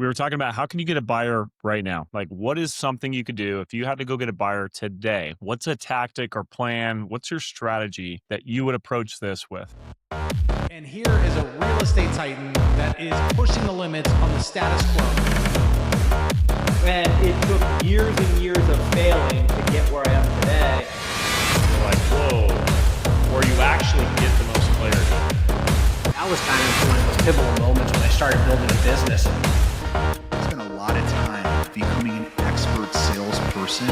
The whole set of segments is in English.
We were talking about how can you get a buyer right now? Like, what is something you could do if you had to go get a buyer today? What's a tactic or plan? What's your strategy that you would approach this with? And here is a real estate titan that is pushing the limits on the status quo. And it took years and years of failing to get where I am today. You're like, whoa, where you actually get the most clarity. That was kind of one of those pivotal moments when I started building a business. I spent a lot of time becoming an expert salesperson.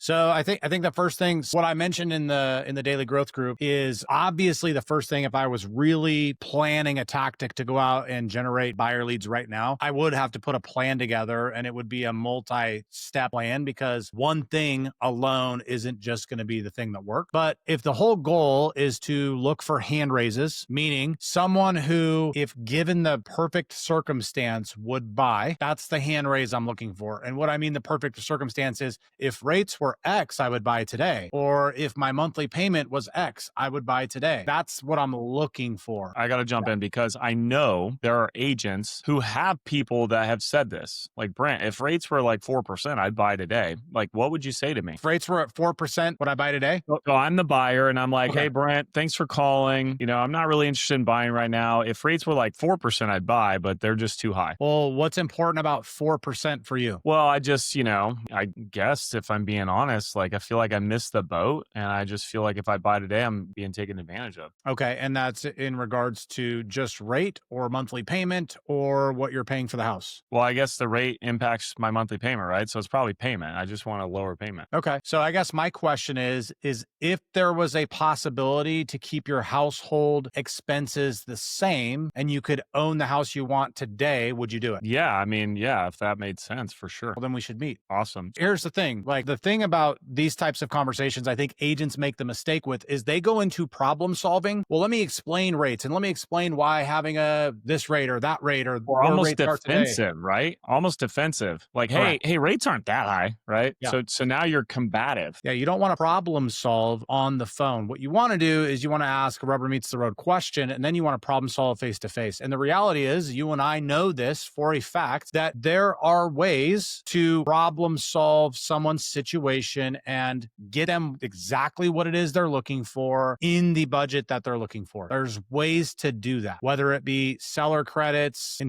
So I think the first thing, what I mentioned in the daily growth group is obviously the first thing. If I was really planning a tactic to go out and generate buyer leads right now, I would have to put a plan together, and it would be a multi-step plan because one thing alone isn't just going to be the thing that works. But if the whole goal is to look for hand raises, meaning someone who, if given the perfect circumstance, would buy, that's the hand raise I'm looking for. And what I mean the perfect circumstance is if rates were X, I would buy today. Or if my monthly payment was X, I would buy today. That's what I'm looking for. I got to jump in because I know there are agents who have people that have said this. Like, Brent, if rates were like 4%, I'd buy today. Like, what would you say to me? If rates were at 4%, would I buy today? So I'm the buyer and I'm like, Okay. Hey, Brent, thanks for calling. I'm not really interested in buying right now. If rates were like 4%, I'd buy, but they're just too high. Well, what's important about 4% for you? Well, I just, I guess if I'm being honest, like I feel like I missed the boat and I just feel like if I buy today, I'm being taken advantage of. Okay. And that's in regards to just rate or monthly payment or what you're paying for the house? Well, I guess the rate impacts my monthly payment, right? So it's probably payment. I just want a lower payment. Okay. So I guess my question is if there was a possibility to keep your household expenses the same and you could own the house you want today, would you do it? Yeah. Yeah, if that made sense, for sure. Well, then we should meet. Awesome. Here's the thing. Like the thing about these types of conversations, I think agents make the mistake with is they go into problem solving. Well, let me explain rates and let me explain why having this rate or that rate or almost defensive, right? Almost defensive. Like, hey, rates aren't that high, right? Yeah. So now you're combative. Yeah, you don't want to problem solve on the phone. What you want to do is you want to ask a rubber meets the road question, and then you want to problem solve face to face. And the reality is, you and I know this for a fact that there are ways to problem solve someone's situation and get them exactly what it is they're looking for in the budget that they're looking for. There's ways to do that, whether it be seller credits,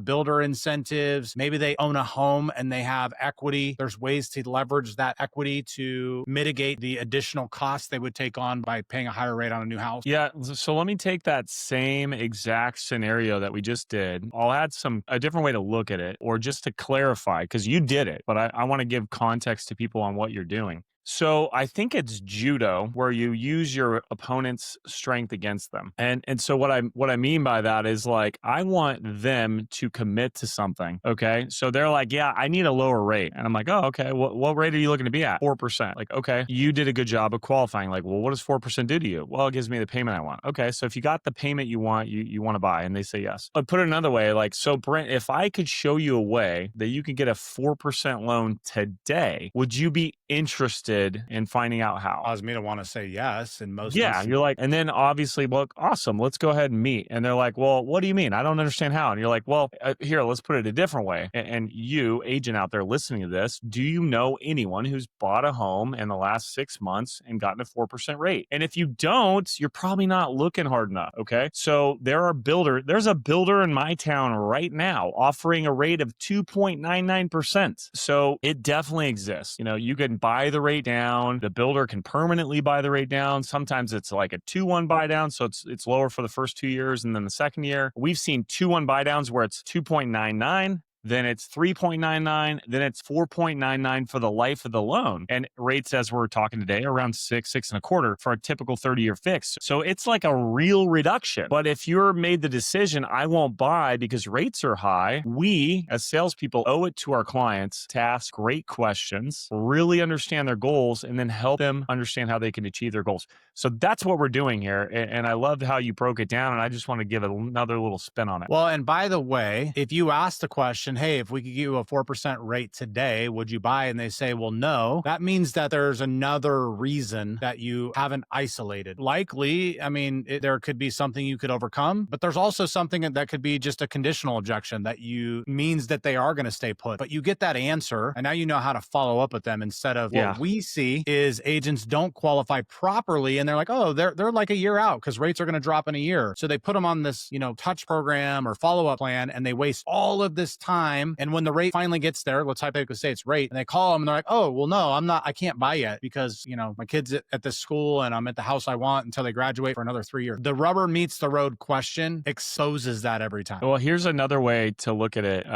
builder incentives, maybe they own a home and they have equity. There's ways to leverage that equity to mitigate the additional costs they would take on by paying a higher rate on a new house. Yeah. So let me take that same exact scenario that we just did. I'll add a different way to look at it, or just to clarify, because you did it, but I want to give context to people on what you're doing. So I think it's judo, where you use your opponent's strength against them. And so what I mean by that is, like, I want them to commit to something. Okay. So they're like, yeah, I need a lower rate. And I'm like, oh, okay. What rate are you looking to be at? 4%. Like, okay, you did a good job of qualifying. Like, well, what does 4% do to you? Well, it gives me the payment I want. Okay. So if you got the payment you want, you want to buy, and they say yes. But put it another way, like, so Brent, if I could show you a way that you could get a 4% loan today, would you be interested in finding out how? Cause me to want to say yes in most instances. You're like, and then obviously, well, awesome, let's go ahead and meet. And they're like, well, what do you mean? I don't understand how. And you're like, well, here, let's put it a different way. And you, agent out there listening to this, do you know anyone who's bought a home in the last 6 months and gotten a 4% rate? And if you don't, you're probably not looking hard enough. Okay. So there's a builder in my town right now offering a rate of 2.99%. So it definitely exists. You can buy the rate down. The builder can permanently buy the rate down. Sometimes it's like a 2-1 buy down. So it's lower for the first 2 years. And then the second year, we've seen 2-1 buy downs where it's 2.99. Then it's 3.99, then it's 4.99 for the life of the loan. And rates, as we're talking today, are around 6.25 for a typical 30-year fix. So it's like a real reduction. But if you're made the decision, I won't buy because rates are high, we as salespeople owe it to our clients to ask great questions, really understand their goals, and then help them understand how they can achieve their goals. So that's what we're doing here. And I loved how you broke it down. And I just want to give another little spin on it. Well, and by the way, if you ask the question, question, hey, if we could give you a 4% rate today, would you buy? And they say, well, no, that means that there's another reason that you haven't isolated. Likely, I mean, there could be something you could overcome, but there's also something that could be just a conditional objection that means that they are going to stay put. But you get that answer, and now you know how to follow up with them instead of what we see is agents don't qualify properly, and they're like, oh, they're like a year out because rates are going to drop in a year. So they put them on this, touch program or follow-up plan, and they waste all of this time. And when the rate finally gets there, let's hypothetically say it's rate, and they call them and they're like, oh, well, no, I can't buy yet because, my kid's at this school and I'm at the house I want until they graduate for another 3 years. The rubber meets the road question exposes that every time. Well, here's another way to look at it,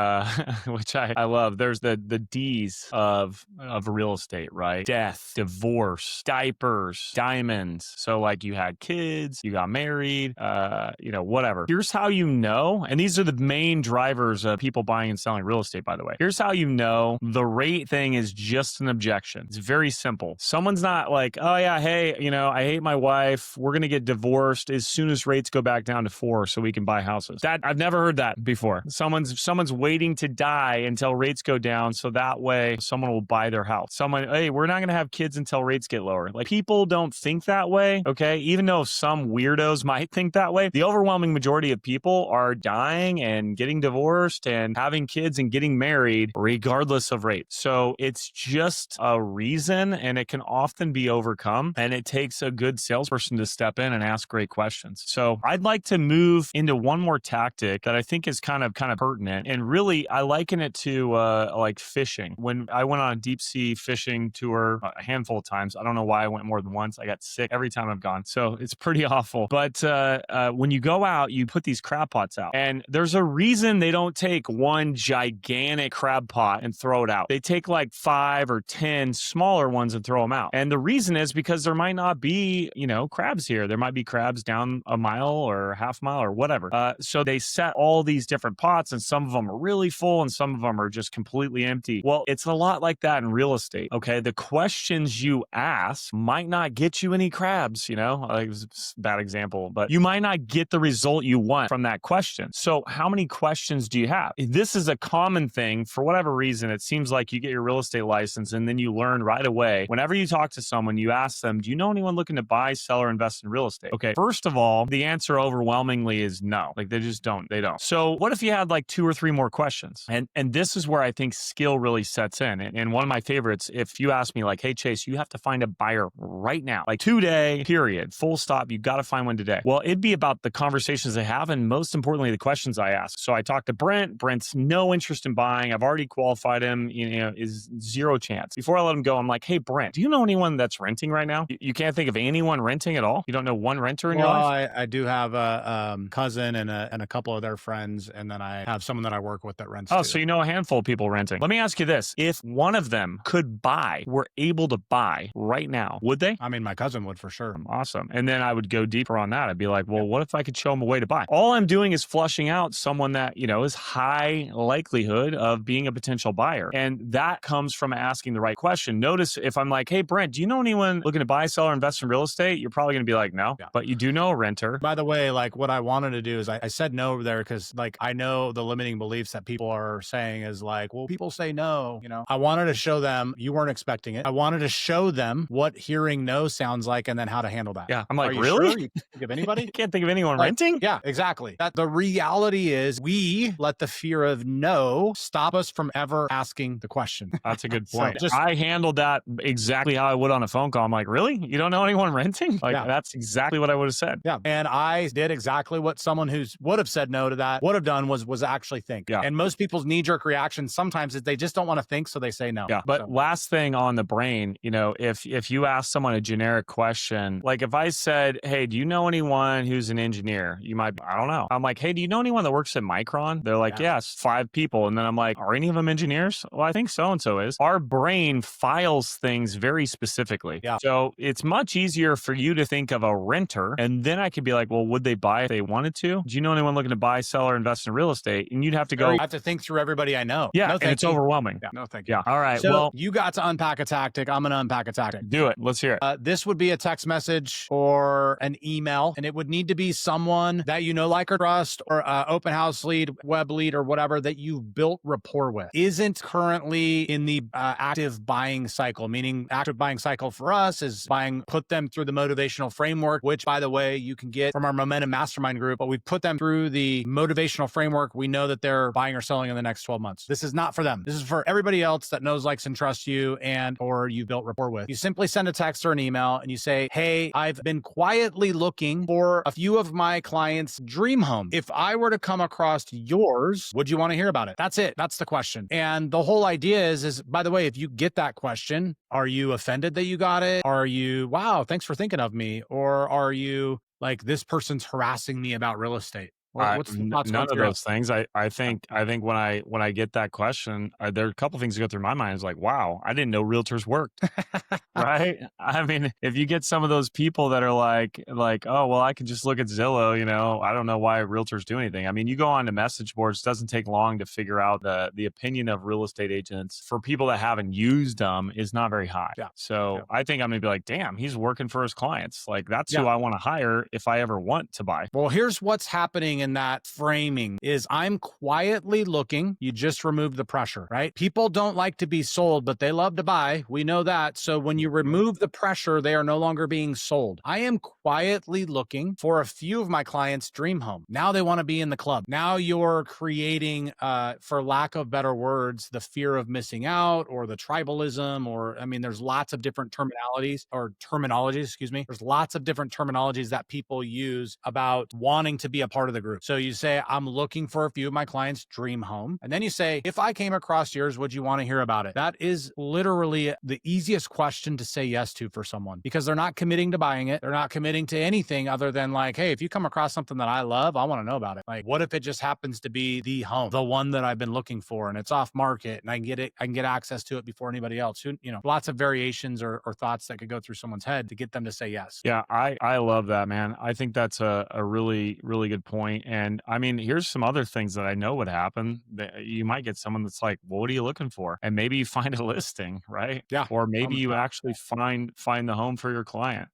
which I love. There's the D's of real estate, right? Death, divorce, diapers, diamonds. So like you had kids, you got married, whatever. Here's how you know, and these are the main drivers of people buying and selling real estate, by the way. Here's how you know the rate thing is just an objection. It's very simple. Someone's not like, oh yeah, hey, I hate my wife. We're going to get divorced as soon as rates go back down to 4 so we can buy houses. That I've never heard that before. Someone's waiting to die until rates go down so that way someone will buy their house. Hey, we're not going to have kids until rates get lower. Like, people don't think that way, okay? Even though some weirdos might think that way, the overwhelming majority of people are dying and getting divorced and having kids and getting married regardless of rate. So it's just a reason, and it can often be overcome, and it takes a good salesperson to step in and ask great questions. So I'd like to move into one more tactic that I think is kind of pertinent, and really I liken it to like fishing. When I went on a deep sea fishing tour a handful of times, I don't know why I went more than once. I got sick every time I've gone, so it's pretty awful. But when you go out, you put these crab pots out, and there's a reason they don't take one gigantic crab pot and throw it out. They take like 5 or 10 smaller ones and throw them out. And the reason is because there might not be, crabs here. There might be crabs down a mile or a half mile or whatever. So they set all these different pots, and some of them are really full and some of them are just completely empty. Well, it's a lot like that in real estate. Okay. The questions you ask might not get you any crabs, like, it's a bad example, but you might not get the result you want from that question. So how many questions do you have? This is a common thing. For whatever reason, it seems like you get your real estate license and then you learn right away. Whenever you talk to someone, you ask them, do you know anyone looking to buy, sell, or invest in real estate? Okay. First of all, the answer overwhelmingly is no. Like, they just don't. They don't. So what if you had like 2 or 3 more questions? And this is where I think skill really sets in. And one of my favorites, if you ask me like, hey, Chase, you have to find a buyer right now, like today, period, full stop. You got to find one today. Well, it'd be about the conversations I have, and most importantly, the questions I ask. So I talked to Brent. Brent's no interest in buying. I've already qualified him, is 0 chance. Before I let him go, I'm like, hey, Brent, do you know anyone that's renting right now? You can't think of anyone renting at all? You don't know one renter in your life? I do have a cousin and a couple of their friends, and then I have someone that I work with that rents. Oh, so you know a handful of people renting. Let me ask you this. If one of them could buy, were able to buy right now, would they? I mean, my cousin would for sure. Awesome. And then I would go deeper on that. I'd be like, well, what if I could show them a way to buy? All I'm doing is flushing out someone that, is high likelihood of being a potential buyer. And that comes from asking the right question. Notice if I'm like, hey, Brent, do you know anyone looking to buy, sell, or invest in real estate? You're probably going to be like, no, but you do know a renter. By the way, like, what I wanted to do is I said no there because, like, I know the limiting beliefs that people are saying is like, well, people say no, I wanted to show them you weren't expecting it. I wanted to show them what hearing no sounds like and then how to handle that. Yeah. I'm like, really? Sure? You can't think of anybody? Can't think of anyone renting? Yeah, exactly. That the reality is we let the fear of no stop us from ever asking the question. That's a good point. I handled that exactly how I would on a phone call. I'm like, really? You don't know anyone renting? Like, that's exactly what I would have said. Yeah. And I did exactly what someone who would have said no to that would have done was actually think. Yeah. And most people's knee-jerk reaction sometimes is they just don't want to think, so they say no. Yeah. But last thing on the brain, if you ask someone a generic question, like if I said, hey, do you know anyone who's an engineer? You might, I don't know. I'm like, hey, do you know anyone that works at Micron? They're like, yes, 5 people. And then I'm like, are any of them engineers? Well, I think so-and-so is. Our brain files things very specifically. Yeah. So it's much easier for you to think of a renter. And then I could be like, well, would they buy if they wanted to? Do you know anyone looking to buy, sell, or invest in real estate? And you'd have to go. I have to think through everybody I know. Yeah. No, and it's overwhelming. Yeah. No, thank you. Yeah. All right. So well, you got to unpack a tactic. I'm going to unpack a tactic. Do it. Let's hear it. This would be a text message or an email, and it would need to be someone that like or trust, or open house lead, web lead, or whatever that you've built rapport with isn't currently in the active buying cycle, meaning active buying cycle for us is put them through the motivational framework, which by the way, you can get from our Momentum Mastermind group, but we put them through the motivational framework. We know that they're buying or selling in the next 12 months. This is not for them. This is for everybody else that knows, likes, and trusts you or you built rapport with. You simply send a text or an email and you say, hey, I've been quietly looking for a few of my clients' dream home. If I were to come across yours, would you want to hear about it? That's it. That's the question. And the whole idea is by the way, if you get that question, are you offended that you got it? Are you, wow, thanks for thinking of me? Or are you like, this person's harassing me about real estate? What's the thoughts None going of through your those things. I think when I get that question, there are a couple things that go through my mind. It's like, wow, I didn't know realtors worked. head? Right? I mean, if you get some of those people that are like, oh, well, I can just look at Zillow, I don't know why realtors do anything. I mean, you go on to message boards, it doesn't take long to figure out the opinion of real estate agents for people that haven't used them is not very high. Yeah. So Yeah. I think I'm gonna be like, damn, he's working for his clients. Like that's Yeah. who I want to hire if I ever want to buy. Well, here's what's happening in that framing is I'm quietly looking. You just removed the pressure, right? People don't like to be sold, but they love to buy. We know that. So when you remove the pressure, they are no longer being sold. I am quietly looking for a few of my clients' dream home. Now they want to be in the club. Now you're creating, for lack of better words, the fear of missing out or the tribalism, or, I mean, there's lots of different terminologies, excuse me. There's lots of different terminologies that people use about wanting to be a part of the group. So you say, I'm looking for a few of my clients' dream home. And then you say, if I came across yours, would you want to hear about it? That is literally the easiest question to say yes to for someone because they're not committing to buying it. They're not committing to anything other than like, hey, if you come across something that I love, I want to know about it. Like, what if it just happens to be the home, the one that I've been looking for and it's off market and I can get access to it before anybody else. Lots of variations or thoughts that could go through someone's head to get them to say yes. Yeah, I love that, man. I think that's a really, really good point. And I mean, here's some other things that I know would happen. That you might get someone that's like, well, what are you looking for? And maybe you find a listing, right? Yeah. Or maybe you actually find the home for your client.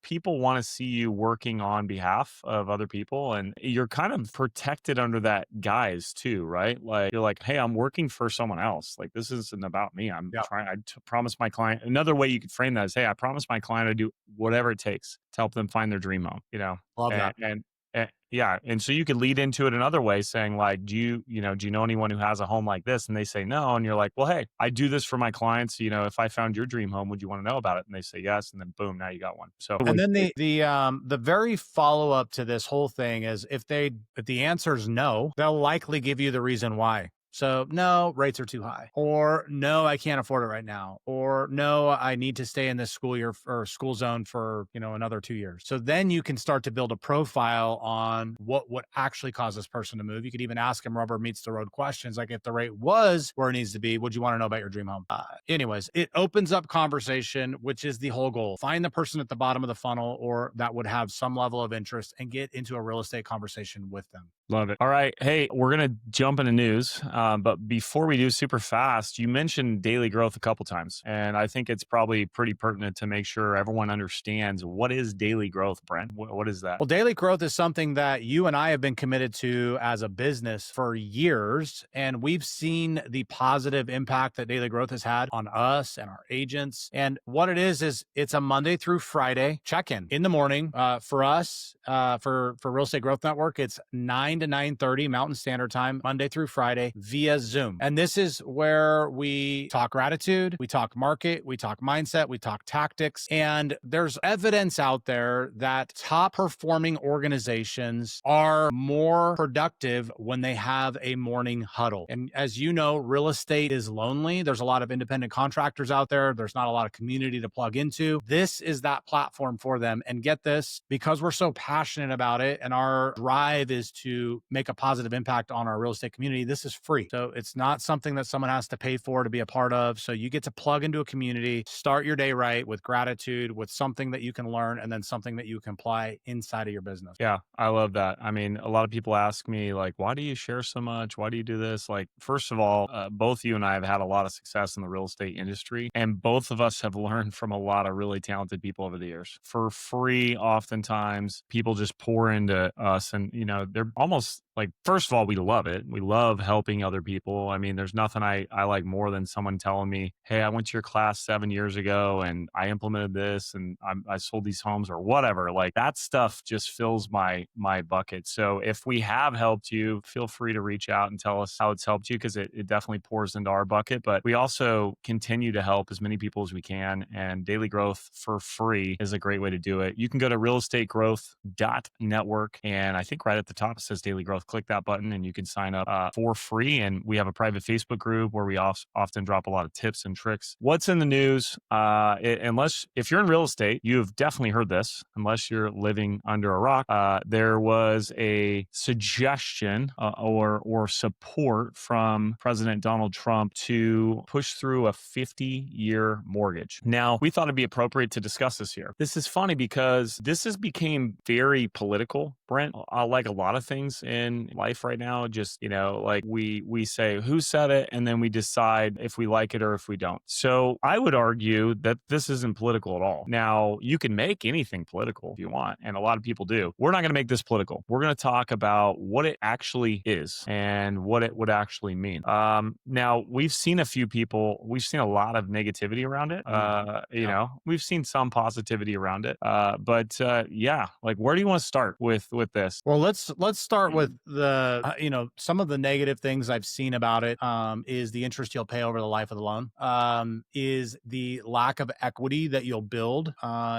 People want to see you working on behalf of other people and you're kind of protected under that guise too, right? Like you're like, hey, I'm working for someone else. Like this isn't about me. I promise my client. Another way you could frame that is, hey, I promise my client to do whatever it takes to help them find their dream home, Love that. and yeah. And so you could lead into it another way saying like, do you know anyone who has a home like this? And they say no. And you're like, well, hey, I do this for my clients. If I found your dream home, would you want to know about it? And they say yes. And then boom, now you got one. So, and then the very follow up to this whole thing is if the answer is no, they'll likely give you the reason why. So no, rates are too high, or no, I can't afford it right now, or no, I need to stay in this school year or school zone for, another 2 years. So then you can start to build a profile on what would actually cause this person to move. You could even ask them rubber meets the road questions. Like if the rate was where it needs to be, would you want to know about your dream home? Anyways, it opens up conversation, which is the whole goal. Find the person at the bottom of the funnel or that would have some level of interest and get into a real estate conversation with them. Love it. All right. Hey, we're going to jump into news. But before we do super fast, you mentioned daily growth a couple times. And I think it's probably pretty pertinent to make sure everyone understands what is daily growth, Brent? What is that? Well, daily growth is something that you and I have been committed to as a business for years. And we've seen the positive impact that daily growth has had on us and our agents. And what it is it's a Monday through Friday check-in in the morning. For us, for Real Estate Growth Network, it's 9 to 9:30 Mountain Standard Time, Monday through Friday via Zoom. And this is where we talk gratitude, we talk market, we talk mindset, we talk tactics. And there's evidence out there that top performing organizations are more productive when they have a morning huddle. And as you know, real estate is lonely. There's a lot of independent contractors out there. There's not a lot of community to plug into. This is that platform for them. And get this, because we're so passionate about it and our drive is to make a positive impact on our real estate community, this is free. So it's not something that someone has to pay for to be a part of. So you get to plug into a community, start your day right with gratitude, with something that you can learn, and then something that you can apply inside of your business. Yeah, I love that. I mean, a lot of people ask me like, why do you share so much? Why do you do this? Like, first of all, both you and I have had a lot of success in the real estate industry, and both of us have learned from a lot of really talented people over the years for free. Oftentimes people just pour into us and, they're almost Like, first of all, we love it. We love helping other people. I mean, there's nothing I like more than someone telling me, hey, I went to your class 7 years ago and I implemented this and I sold these homes or whatever. Like, that stuff just fills my bucket. So if we have helped you, feel free to reach out and tell us how it's helped you, because it definitely pours into our bucket. But we also continue to help as many people as we can. And Daily Growth for free is a great way to do it. You can go to realestategrowth.network. And I think right at the top it says Daily Growth. Click that button and you can sign up for free. And we have a private Facebook group where we often drop a lot of tips and tricks. What's in the news? Unless if you're in real estate, you've definitely heard this. Unless you're living under a rock, there was a suggestion or support from President Donald Trump to push through a 50-year mortgage. Now, we thought it'd be appropriate to discuss this here. This is funny because this has become very political, Brent. Like a lot of things in life right now, just, like we say who said it, and then we decide if we like it or if we don't. So I would argue that this isn't political at all. Now, you can make anything political if you want, and a lot of people do. We're not going to make this political. We're going to talk about what it actually is and what it would actually mean. Now, we've seen a lot of negativity around it. We've seen some positivity around it. But like, where do you want to start with this? Well, let's start with the some of the negative things I've seen about it is the interest you'll pay over the life of the loan, is the lack of equity that you'll build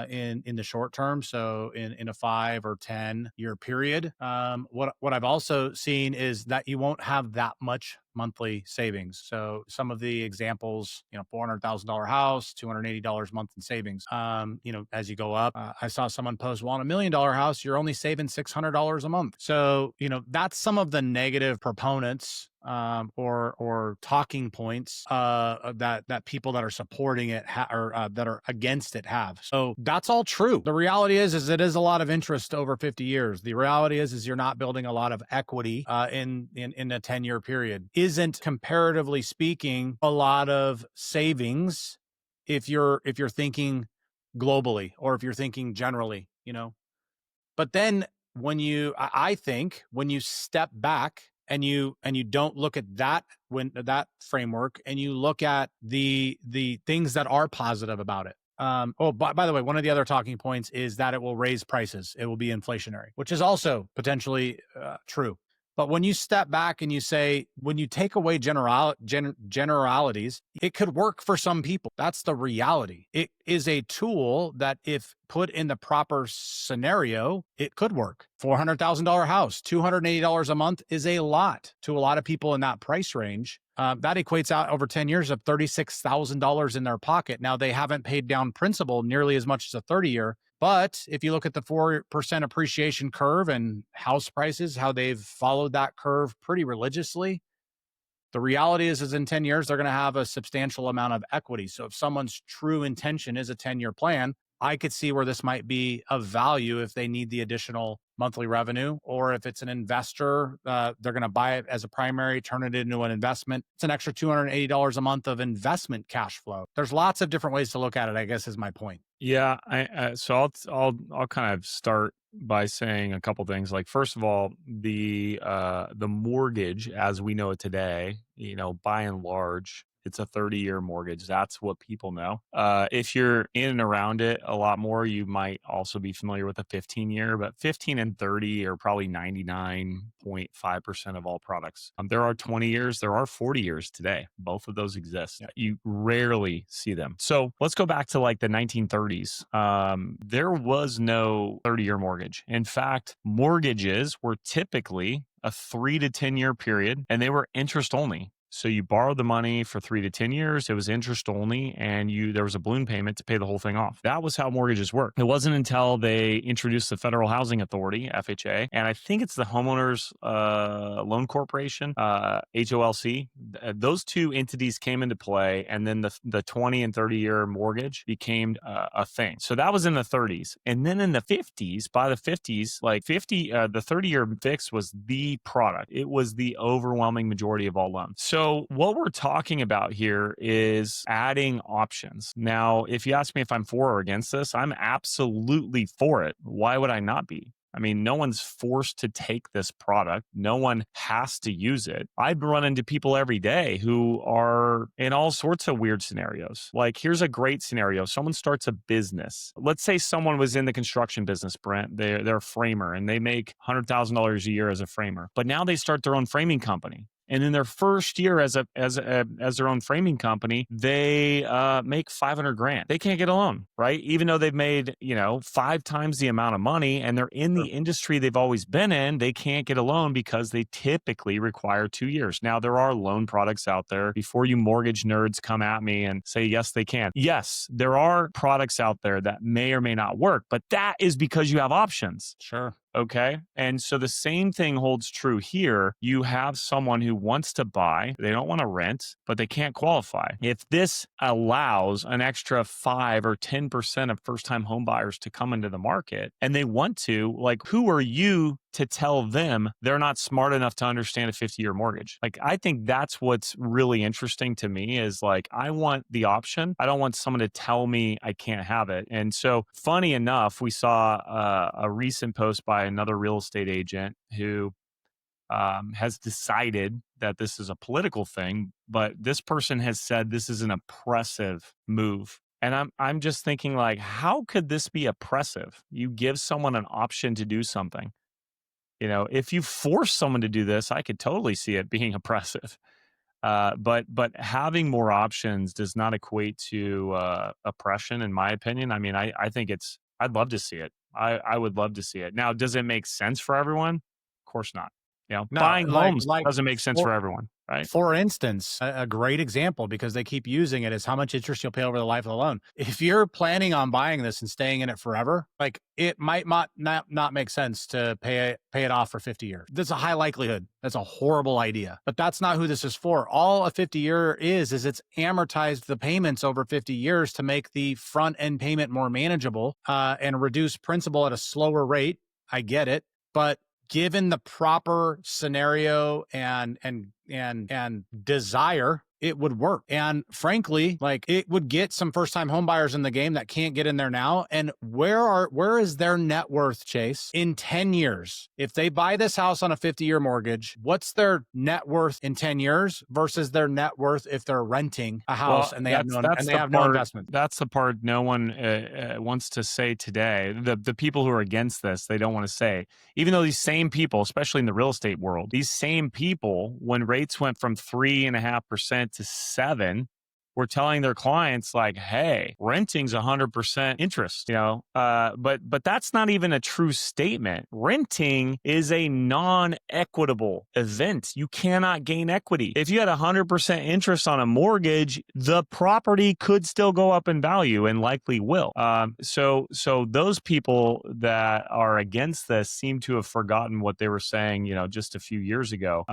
in the short term. So in a 5 or 10 year period, what I've also seen is that you won't have that much monthly savings. So some of the examples, $400,000 house, $280 a month in savings. As you go up, I saw someone post, well, on $1 million house, you're only saving $600 a month. So, that's some of the negative proponents or talking points that people that are supporting it or that are against it have. So that's all true. The reality is it is a lot of interest over 50 years. The reality is you're not building a lot of equity in a 10-year period. Isn't, comparatively speaking, a lot of savings if you're thinking globally or if you're thinking generally, But then I think when you step back and you don't look at that framework and you look at the things that are positive about it. By the way, one of the other talking points is that it will raise prices. It will be inflationary, which is also potentially true. But when you step back and you say, when you take away generalities, it could work for some people. That's the reality. It is a tool that, if put in the proper scenario, it could work. $400,000 house, $280 a month is a lot to a lot of people in that price range. That equates out over 10 years of $36,000 in their pocket. Now, they haven't paid down principal nearly as much as a 30-year. But if you look at the 4% appreciation curve and house prices, how they've followed that curve pretty religiously, the reality is in 10 years, they're going to have a substantial amount of equity. So if someone's true intention is a 10-year plan, I could see where this might be of value if they need the additional monthly revenue, or if it's an investor, they're going to buy it as a primary, turn it into an investment. It's an extra $280 a month of investment cash flow. There's lots of different ways to look at it, I guess, is my point. Yeah, so I'll kind of start by saying a couple things. Like, first of all, the mortgage as we know it today, by and large, it's a 30-year mortgage. That's what people know. If you're in and around it a lot more, you might also be familiar with a 15-year, but 15 and 30 are probably 99.5% of all products. There are 20 years, there are 40 years today. Both of those exist. You rarely see them. So let's go back to like the 1930s. There was no 30-year mortgage. In fact, mortgages were typically a 3 to 10 year period, and they were interest only. So you borrowed the money for 3 to 10 years. It was interest only, and there was a balloon payment to pay the whole thing off. That was how mortgages work. It wasn't until they introduced the Federal Housing Authority, FHA, and I think it's the Homeowners Loan Corporation, HOLC. Those two entities came into play, and then the 20 and 30 year mortgage became a thing. So that was in the 30s, and then in the 50s, by the 50s, the 30 year fix was the product. It was the overwhelming majority of all loans. So what we're talking about here is adding options. Now, if you ask me if I'm for or against this, I'm absolutely for it. Why would I not be? I mean, no one's forced to take this product. No one has to use it. I run into people every day who are in all sorts of weird scenarios. Like, here's a great scenario. Someone starts a business. Let's say someone was in the construction business, Brent. They're a framer and they make $100,000 a year as a framer. But now they start their own framing company. And in their first year as their own framing company, they make 500 grand. They can't get a loan, right? Even though they've made 5 times the amount of money, and they're in the industry they've always been in, they can't get a loan because they typically require 2 years. Now there are loan products out there. Before you mortgage nerds come at me and say yes, they can. Yes, there are products out there that may or may not work, but that is because you have options. Sure. Okay. And so the same thing holds true here. You have someone who wants to buy, they don't want to rent, but they can't qualify. If this allows an extra 5 or 10% of first-time home buyers to come into the market and they want to, like, who are you to tell them they're not smart enough to understand a 50-year mortgage? Like, I think that's what's really interesting to me is like, I want the option. I don't want someone to tell me I can't have it. And so funny enough, we saw a recent post by another real estate agent who has decided that this is a political thing, but this person has said this is an oppressive move. And I'm just thinking, like, how could this be oppressive? You give someone an option to do something. If you force someone to do this, I could totally see it being oppressive. But having more options does not equate to oppression, in my opinion. I mean, I think I'd love to see it. I would love to see it. Now, does it make sense for everyone? Of course not. No, buying homes doesn't make sense for everyone, right? For instance, a great example, because they keep using it, is how much interest you'll pay over the life of the loan. If you're planning on buying this and staying in it forever, like, it might not make sense to pay it off for 50 years. There's a high likelihood that's a horrible idea, but that's not who this is for. All a 50-year is it's amortized the payments over 50 years to make the front end payment more manageable and reduce principal at a slower rate. I get it, but given the proper scenario and desire, it would work. And frankly, like, it would get some first-time home buyers in the game that can't get in there now. And where is their net worth, Chase, in 10 years? If they buy this house on a 50-year mortgage, what's their net worth in 10 years versus their net worth if they're renting a house and they have no investment? That's the part no one wants to say today. The people who are against this, they don't want to say. Even though these same people, especially in the real estate world, these same people, when rates went from 3.5% to 7, were telling their clients, like, hey, renting's 100% interest, but that's not even a true statement. Renting is a non-equitable event. You cannot gain equity. If you had 100% interest on a mortgage, the property could still go up in value and likely will. So those people that are against this seem to have forgotten what they were saying, just a few years ago.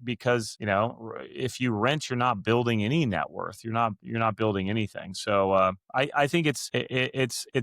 Because if you rent, you're not building any net worth. You're not building anything. So I think it's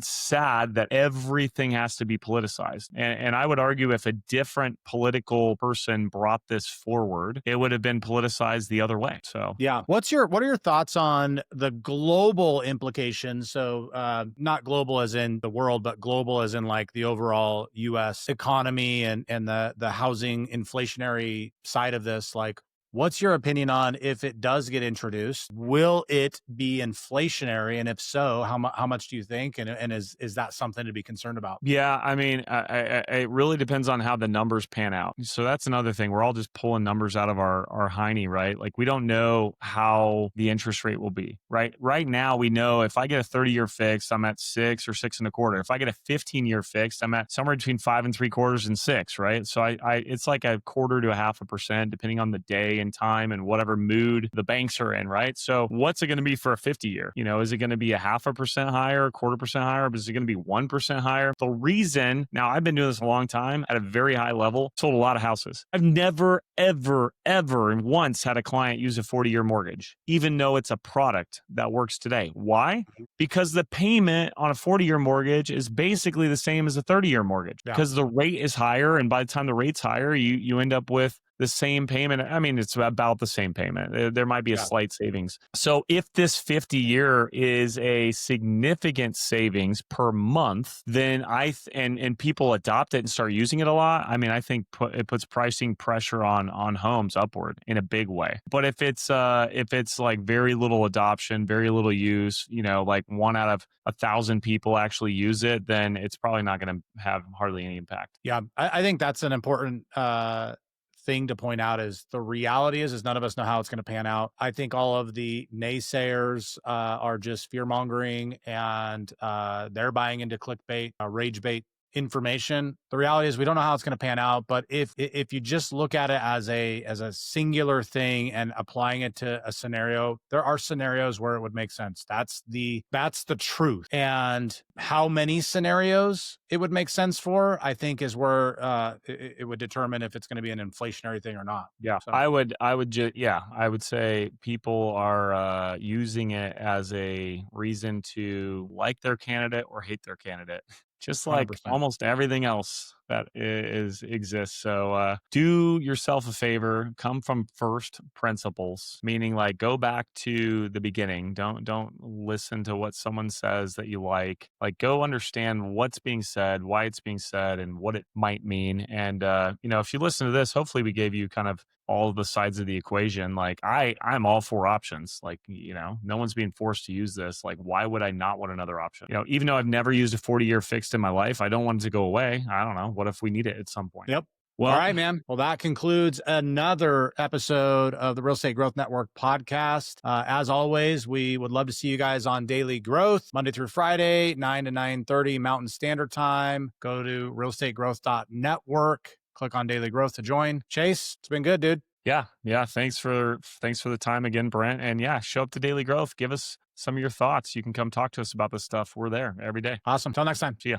sad that everything has to be politicized. And I would argue if a different political person brought this forward, it would have been politicized the other way. So yeah, what are your thoughts on the global implications? So not global as in the world, but global as in like the overall U.S. economy and the housing inflationary side of this. Like, what's your opinion on if it does get introduced? Will it be inflationary? And if so, how much do you think? And is that something to be concerned about? Yeah, I mean, it really depends on how the numbers pan out. So that's another thing. We're all just pulling numbers out of our hiney, right? Like, we don't know how the interest rate will be, right? Right now, we know if I get a 30-year fixed, I'm at 6 or 6.25. If I get a 15-year fixed, I'm at somewhere between 5.75 and 6, right? So it's like 1/4 to 0.5%, depending on the day and time and whatever mood the banks are in, right? So what's it going to be for a 50-year? Is it going to be 0.5% higher, 1/4% higher? Is it going to be 1% higher? The reason, now I've been doing this a long time at a very high level, sold a lot of houses. I've never, ever once had a client use a 40-year mortgage, even though it's a product that works today. Why? Because the payment on a 40-year mortgage is basically the same as a 30-year mortgage because the rate is higher. And by the time the rate's higher, you end up with the same payment. I mean, it's about the same payment. There might be a slight savings. So if this 50-year is a significant savings per month, then and people adopt it and start using it a lot. I mean, I think it puts pricing pressure on homes upward in a big way. But if it's like very little adoption, very little use, like 1 out of 1,000 people actually use it, then it's probably not going to have hardly any impact. Yeah, I think that's an important thing to point out. Is the reality is none of us know how it's going to pan out. I think all of the naysayers are just fear mongering, and they're buying into clickbait, rage bait information. The reality is we don't know how it's going to pan out, but if you just look at it as a singular thing and applying it to a scenario, there are scenarios where it would make sense. That's the truth. And how many scenarios it would make sense for, I think, is where it would determine if it's going to be an inflationary thing or not. Yeah. So. I would say people are using it as a reason to like their candidate or hate their candidate. Just like 100%. almost everything else that exists. So do yourself a favor, come from first principles, meaning like go back to the beginning. Don't listen to what someone says that you like. Like go understand what's being said, why it's being said, and what it might mean. And if you listen to this, hopefully we gave you kind of all of the sides of the equation. Like I'm all for options. Like, no one's being forced to use this. Like, why would I not want another option? Even though I've never used a 40-year fixed in my life, I don't want it to go away. I don't know. What if we need it at some point? Yep. Well, all right, man. Well, that concludes another episode of the Real Estate Growth Network podcast. As always, we would love to see you guys on Daily Growth, Monday through Friday, 9 to 9:30 Mountain Standard Time. Go to realestategrowth.network. Click on Daily Growth to join. Chase, it's been good, dude. Yeah. Thanks for the time again, Brent. And yeah, show up to Daily Growth. Give us some of your thoughts. You can come talk to us about this stuff. We're there every day. Awesome. Till next time. See ya.